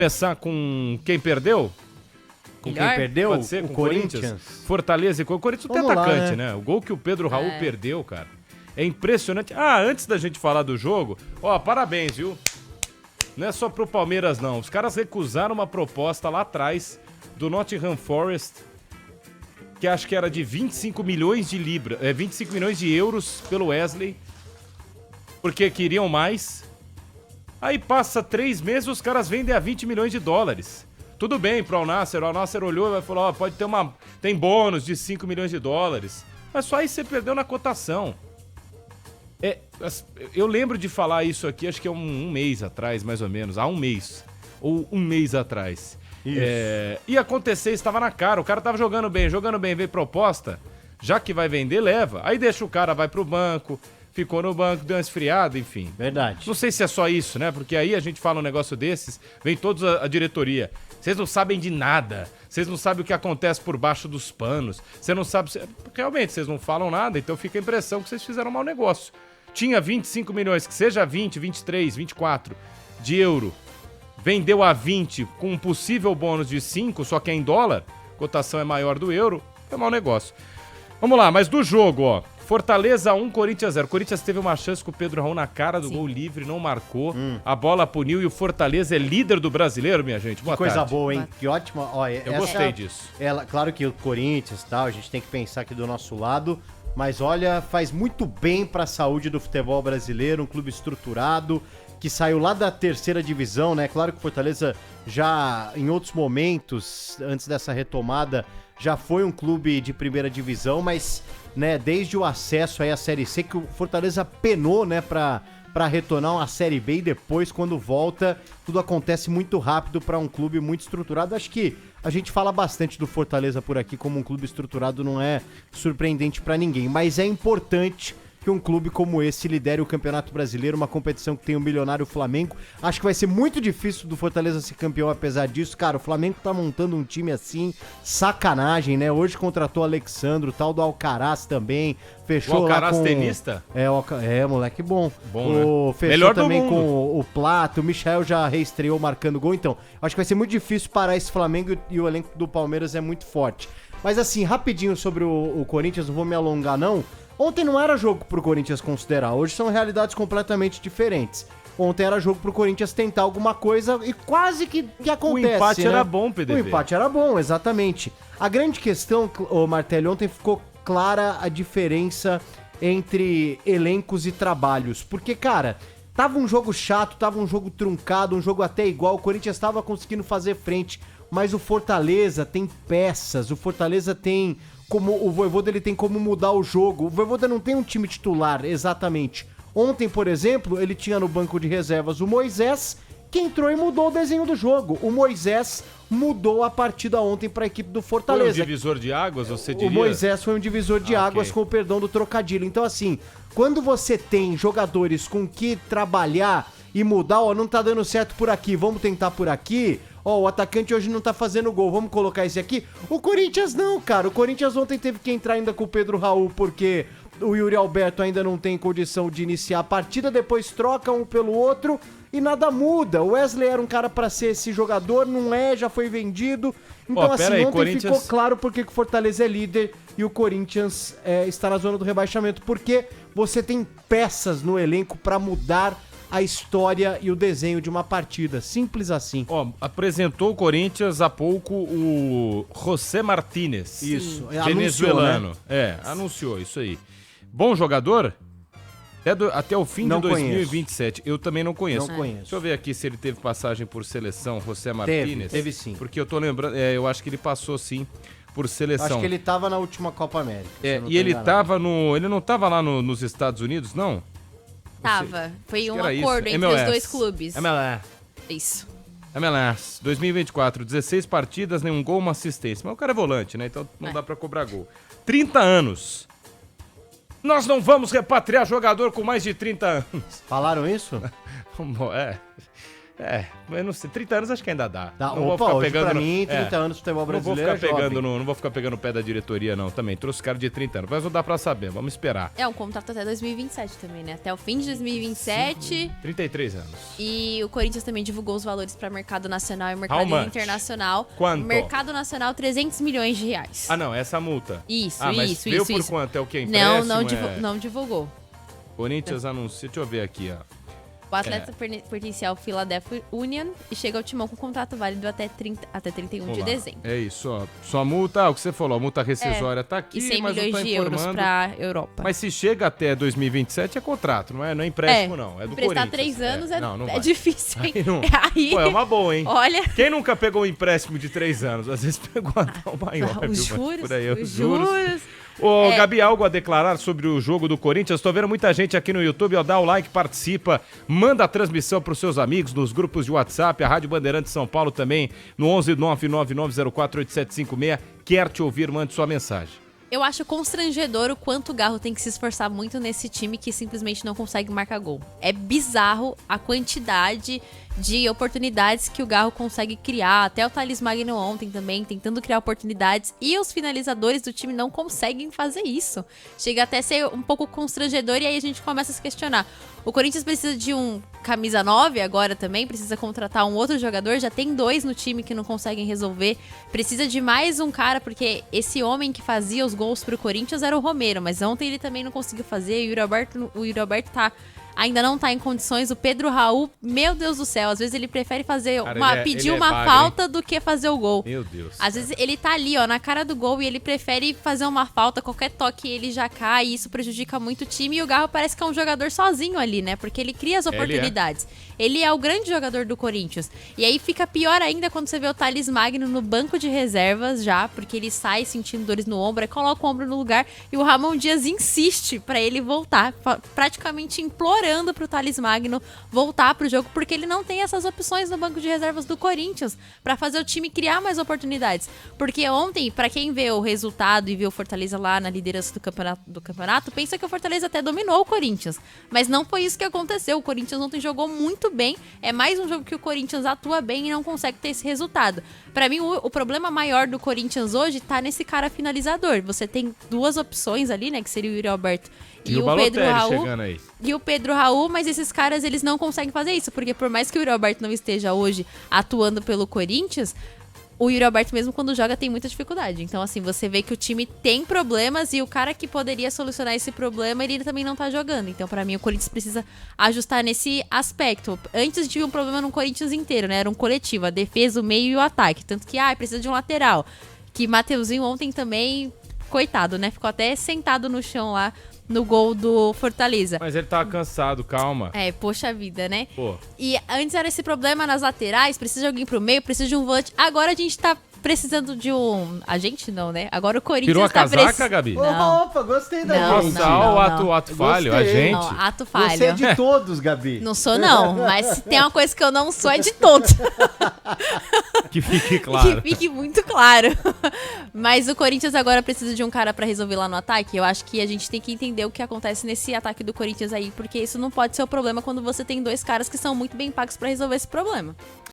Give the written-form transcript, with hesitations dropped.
Começar com quem perdeu? Com quem perdeu? Pode ser, com o Corinthians. Fortaleza e o Corinthians tem atacante, né? O gol que o Pedro Raul perdeu, cara. É impressionante. Antes da gente falar do jogo, parabéns, viu? Não é só pro Palmeiras, não. Os caras recusaram uma proposta lá atrás do Nottingham Forest, que acho que era de 25 milhões de libras, 25 milhões de euros pelo Wesley, porque queriam mais. Aí passa 3 meses, os caras vendem a 20 milhões de dólares. Tudo bem pro Al Nassr. O Al Nassr olhou e falou, pode ter tem bônus de 5 milhões de dólares. Mas só aí você perdeu na cotação. Eu lembro de falar isso aqui, acho que é um mês atrás, mais ou menos. Há um mês. Ou um mês atrás. Ia acontecer, estava na cara. O cara tava jogando bem, veio proposta. Já que vai vender, leva. Aí deixa o cara, vai pro banco, ficou no banco, deu uma esfriada, enfim. Verdade. Não sei se é só isso, né? Porque aí a gente fala um negócio desses, vem todos a diretoria. Vocês não sabem de nada. Vocês não sabem o que acontece por baixo dos panos. Você não sabe... Realmente, vocês não falam nada, então fica a impressão que vocês fizeram um mau negócio. Tinha 25 milhões, que seja 20, 23, 24 de euro. Vendeu a 20 com um possível bônus de 5, só que é em dólar. Cotação é maior do euro. É mau negócio. Vamos lá, mas do jogo, Fortaleza 1, Corinthians 0. O Corinthians teve uma chance com o Pedro Raul na cara do gol livre, não marcou. A bola puniu e o Fortaleza é líder do brasileiro, minha gente. Boa tarde. Coisa boa, hein? Que ótima. Eu gostei disso. Claro que o Corinthians e tal, a gente tem que pensar aqui do nosso lado. Mas olha, faz muito bem pra saúde do futebol brasileiro, um clube estruturado, que saiu lá da terceira divisão, né? Claro que o Fortaleza já, em outros momentos, antes dessa retomada, já foi um clube de primeira divisão, mas, né, desde o acesso aí à Série C, que o Fortaleza penou, né, pra retornar uma Série B e depois, quando volta, tudo acontece muito rápido pra um clube muito estruturado. Acho que a gente fala bastante do Fortaleza por aqui como um clube estruturado, não é surpreendente pra ninguém, mas é importante que um clube como esse lidere o Campeonato Brasileiro, uma competição que tem o milionário Flamengo. Acho que vai ser muito difícil do Fortaleza ser campeão apesar disso. Cara, o Flamengo tá montando um time assim, sacanagem, né? Hoje contratou o Alexandre, o tal do Alcaraz também. Fechou o Alcaraz lá com... tenista? Moleque bom. Né? Fechou melhor também com o Plato, o Michael já reestreou marcando gol. Então, acho que vai ser muito difícil parar esse Flamengo e o elenco do Palmeiras é muito forte. Mas assim, rapidinho sobre o Corinthians, não vou me alongar não. Ontem não era jogo pro Corinthians considerar, hoje são realidades completamente diferentes. Ontem era jogo pro Corinthians tentar alguma coisa e quase que acontece, O empate né? era bom, PDV. O empate era bom, exatamente. A grande questão, Martelli, ontem ficou clara a diferença entre elencos e trabalhos. Porque, cara, tava um jogo chato, tava um jogo truncado, um jogo até igual, o Corinthians tava conseguindo fazer frente, mas o Fortaleza tem peças, o Fortaleza tem... como o Vojvoda, ele tem como mudar o jogo. O Vojvoda não tem um time titular, exatamente. Ontem, por exemplo, ele tinha no banco de reservas o Moisés, que entrou e mudou o desenho do jogo. O Moisés mudou a partida ontem para a equipe do Fortaleza. Foi um divisor de águas, você diria? O Moisés foi um divisor de águas, com o perdão do trocadilho. Então, assim, quando você tem jogadores com que trabalhar e mudar, não tá dando certo por aqui, vamos tentar por aqui... o atacante hoje não tá fazendo gol, vamos colocar esse aqui? O Corinthians não, cara. O Corinthians ontem teve que entrar ainda com o Pedro Raul, porque o Yuri Alberto ainda não tem condição de iniciar a partida, depois troca um pelo outro e nada muda. O Wesley era um cara pra ser esse jogador, não é, já foi vendido. Então, assim, ontem Corinthians... ficou claro porque o Fortaleza é líder e o Corinthians está na zona do rebaixamento, porque você tem peças no elenco pra mudar a história e o desenho de uma partida. Simples assim. Apresentou o Corinthians há pouco o José Martínez. Isso. Venezuelano. Anunciou, né? Anunciou, isso aí. Bom jogador? Até o fim de 2027. Eu também não conheço. Não conheço. Deixa eu ver aqui se ele teve passagem por seleção, José Martínez. Teve sim. Porque eu tô lembrando, eu acho que ele passou sim por seleção. Acho que ele tava na última Copa América. E ele tava ele não tava lá nos Estados Unidos, não? Tava. Foi um era acordo isso. entre MLS. os dois clubes. MLS. Isso. MLS, 2024, 16 partidas, nenhum gol, uma assistência. Mas o cara é volante, né? Então não dá pra cobrar gol. 30 anos. Nós não vamos repatriar jogador com mais de 30 anos. Falaram isso? Eu não sei, 30 anos acho que ainda dá. Tá, Não vou opa, ficar hoje pegando pra mim, 30 anos de futebol brasileiro não vou ficar pegando o pé da diretoria, não, também. Trouxe cara de 30 anos, mas não dá pra saber, vamos esperar. É um contrato até 2027 também, né? Até o fim de 2027. 33 anos. E o Corinthians também divulgou os valores para mercado nacional e mercado internacional. Quanto? Mercado nacional, 300 milhões de reais. Ah, não, essa multa. Isso, mas isso, veio isso. por quanto? É o quê? Empréstimo? Não divulgou. Corinthians anuncia, deixa eu ver aqui, ó. O atleta pertencia ao Philadelphia Union e chega ao Timão com contrato válido até 31 de dezembro. É isso, ó. Sua multa, o que você falou, a multa rescisória tá aqui, E 100 mas milhões eu tô de euros informando. pra Europa. Mas se chega até 2027 é contrato, não é empréstimo, não. É do Emprestar Corinthians. 3 anos não é vai. difícil, hein? Aí não. Aí, Pô, é uma boa, hein? olha... Quem nunca pegou um empréstimo de 3 anos? Às vezes pegou até o maior, viu? Os Mas juros, por aí, os juros. Ô, Gabi, algo a declarar sobre o jogo do Corinthians? Tô vendo muita gente aqui no YouTube, ó, dá o like, participa, manda a transmissão pros seus amigos nos grupos de WhatsApp, a Rádio Bandeirantes São Paulo também, no 11999048756, quer te ouvir, mande sua mensagem. Eu acho constrangedor o quanto o Garro tem que se esforçar muito nesse time que simplesmente não consegue marcar gol. É bizarro a quantidade de oportunidades que o Garro consegue criar. Até o Thales Magno ontem também, tentando criar oportunidades. E os finalizadores do time não conseguem fazer isso. Chega até a ser um pouco constrangedor e aí a gente começa a se questionar. O Corinthians precisa de um camisa 9 agora também, precisa contratar um outro jogador. Já tem 2 no time que não conseguem resolver. Precisa de mais um cara, porque esse homem que fazia os gols pro Corinthians era o Romero. Mas ontem ele também não conseguiu fazer. O Yuri Alberto ainda não tá em condições. O Pedro Raul, meu Deus do céu, às vezes ele prefere fazer pedir uma falta do que fazer o gol. Meu Deus. Às vezes ele tá ali, ó, na cara do gol e ele prefere fazer uma falta, qualquer toque ele já cai e isso prejudica muito o time. E o Garro parece que é um jogador sozinho ali, né? Porque ele cria as oportunidades. Ele é o grande jogador do Corinthians. E aí fica pior ainda quando você vê o Thales Magno no banco de reservas já, porque ele sai sentindo dores no ombro, aí coloca o ombro no lugar e o Ramon Dias insiste pra ele voltar, praticamente implorando pro Thales Magno voltar pro jogo, porque ele não tem essas opções no banco de reservas do Corinthians pra fazer o time criar mais oportunidades. Porque ontem, pra quem vê o resultado e vê o Fortaleza lá na liderança do campeonato, pensa que o Fortaleza até dominou o Corinthians. Mas não foi isso que aconteceu. O Corinthians ontem jogou muito bem. É mais um jogo que o Corinthians atua bem e não consegue ter esse resultado. Pra mim, o problema maior do Corinthians hoje tá nesse cara finalizador. Você tem 2 opções ali, né? Que seria o Yuri Alberto e o Pedro Raul. Chegando aí. E o Pedro Raul, mas esses caras, eles não conseguem fazer isso. Porque por mais que o Yuri Alberto não esteja hoje atuando pelo Corinthians, o Yuri Alberto mesmo quando joga tem muita dificuldade. Então, assim, você vê que o time tem problemas e o cara que poderia solucionar esse problema, ele também não tá jogando. Então, pra mim, o Corinthians precisa ajustar nesse aspecto. Antes tinha um problema no Corinthians inteiro, né? Era um coletivo, a defesa, o meio e o ataque. Tanto que, precisa de um lateral. Que Mateuzinho ontem também, coitado, né? Ficou até sentado no chão lá no gol do Fortaleza. Mas ele tava cansado, calma. Poxa vida, né? Pô. E antes era esse problema nas laterais, precisa de alguém pro meio, precisa de um volante. Agora a gente tá precisando de um... A gente não, né? Agora o Corinthians Tirou a casaca, Gabi? Não. Opa, gostei da Não, gente. Nossa, o ato falho, a gente. Não, ato falho. Você é de todos, Gabi. Não sou, não. Mas tem uma coisa que eu não sou, é de todos. Que fique claro. Que fique muito claro. Mas o Corinthians agora precisa de um cara pra resolver lá no ataque. Eu acho que a gente tem que entender o que acontece nesse ataque do Corinthians aí, porque isso não pode ser o problema quando você tem 2 caras que são muito bem pagos pra resolver esse problema.